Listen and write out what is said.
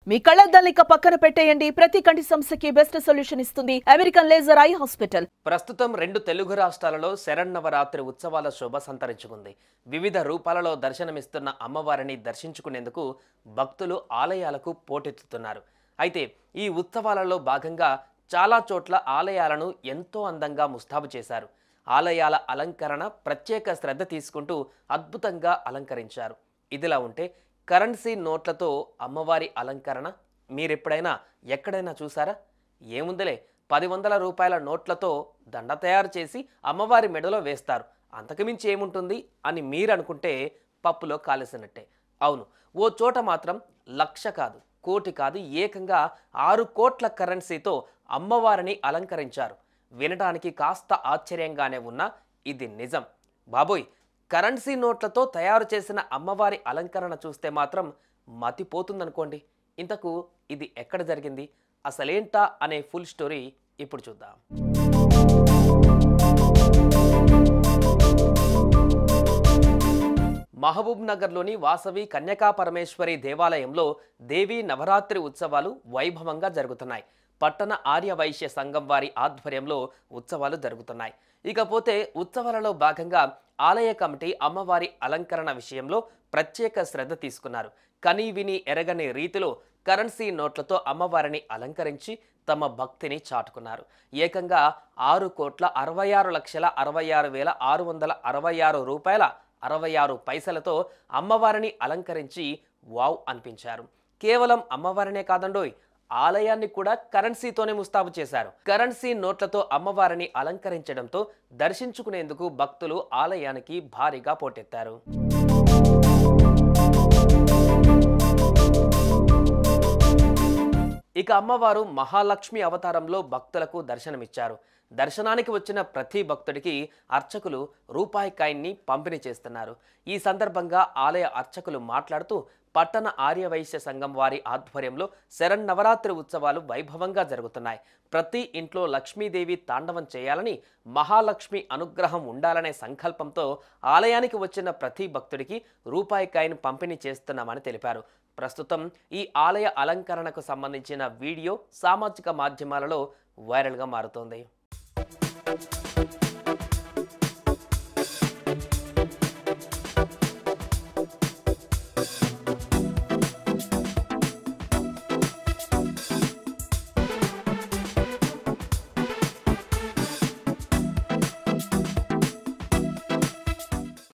మీ కళ్ళద్దాలిక పక్కన పెట్టేయండి. ప్రతి కంటి సమస్యకి బెస్ట్ సొల్యూషన్ ఇస్తుంది అమెరికన్ లేజర్ ఐ హాస్పిటల్. ప్రస్తుతం 2 తెలుగు రాష్ట్రాలలో శరన్నవరాత్రి ఉత్సవాల శోభ సంతరించుకుంది. వివిధ రూపాలలో దర్శనమిస్తున్న అమ్మవారిని దర్శించుకునేందుకు భక్తులు ఆలయాలకు పోటెత్తుతున్నారు. అయితే ఈ ఉత్సవాలలో భాగంగా చాలా చోట్ల ఆలయాలను ఎంతో అందంగా ముస్తాబు చేశారు. ఆలయాల అలంకరణ ప్రత్యేక శ్రద్ధ తీసుకుంటూ అద్భుతంగా అలంకరించారు. ఇదిలా ఉంటే కరెన్సీ నోట్లతో అమ్మవారి అలంకరణ మీరెప్పుడైనా ఎక్కడైనా చూసారా? ఏముందిలే, 10 రూపాయల నోట్లతో దండ తయారు చేసి అమ్మవారి మెడలో వేస్తారు, అంతకుమించి ఏముంటుంది అని మీరు అనుకుంటే పప్పులో కాలేసినట్టే. అవును, ఓ చోట మాత్రం 1,00,000 కాదు, కోటి కాదు, ఏకంగా 6 కోట్ల కరెన్సీతో అమ్మవారిని అలంకరించారు. వినడానికి కాస్త ఆశ్చర్యంగానే ఉన్నా ఇది నిజం. బాబోయ్, కరెన్సీ నోట్లతో తయారు చేసిన అమ్మవారి అలంకరణ చూస్తే మాత్రం మతిపోతుందనుకోండి. ఇంతకు ఇది ఎక్కడ జరిగింది, అసలేంటా అనే ఫుల్ స్టోరీ ఇప్పుడు చూద్దాం. మహబూబ్ నగర్లోని వాసవి కన్యకా పరమేశ్వరి దేవాలయంలో దేవీ నవరాత్రి ఉత్సవాలు వైభవంగా జరుగుతున్నాయి. పట్టణ ఆర్య వైశ్య సంఘం వారి ఆధ్వర్యంలో ఉత్సవాలు జరుగుతున్నాయి. ఇకపోతే ఉత్సవాలలో భాగంగా ఆలయ కమిటీ అమ్మవారి అలంకరణ విషయంలో ప్రత్యేక శ్రద్ధ తీసుకున్నారు. కని విని ఎరగని రీతిలో కరెన్సీ నోట్లతో అమ్మవారిని అలంకరించి తమ భక్తిని చాటుకున్నారు. ఏకంగా 6,66,66,666 రూపాయల 66 పైసలతో అమ్మవారిని అలంకరించి వావ్ అనిపించారు. కేవలం అమ్మవారినే కాదండోయ్, ఆలయాన్ని కూడా కరెన్సీతోనే ముస్తాబు చేశారు. కరెన్సీ నోట్లతో అమ్మవారిని అలంకరించడంతో దర్శించుకునేందుకు భక్తులు ఆలయానికి భారీగా పోటెత్తారు. ఇక అమ్మవారు మహాలక్ష్మి అవతారంలో భక్తులకు దర్శనమిచ్చారు. దర్శనానికి వచ్చిన ప్రతి భక్తుడికి అర్చకులు రూపాయి కాయిన్ని పంపిణీ చేస్తున్నారు. ఈ సందర్భంగా ఆలయ అర్చకులు మాట్లాడుతూ పట్టణ ఆర్యవైశ్య సంఘం వారి ఆధ్వర్యంలో శరన్నవరాత్రి ఉత్సవాలు వైభవంగా జరుగుతున్నాయి. ప్రతి ఇంట్లో లక్ష్మీదేవి తాండవం చేయాలని, మహాలక్ష్మి అనుగ్రహం ఉండాలనే సంకల్పంతో ఆలయానికి వచ్చిన ప్రతి భక్తుడికి రూపాయి కాయిన్ పంపిణీ చేస్తున్నామని తెలిపారు. ప్రస్తుతం ఈ ఆలయ అలంకరణకు సంబంధించిన వీడియో సామాజిక మాధ్యమాలలో వైరల్గా మారుతోంది.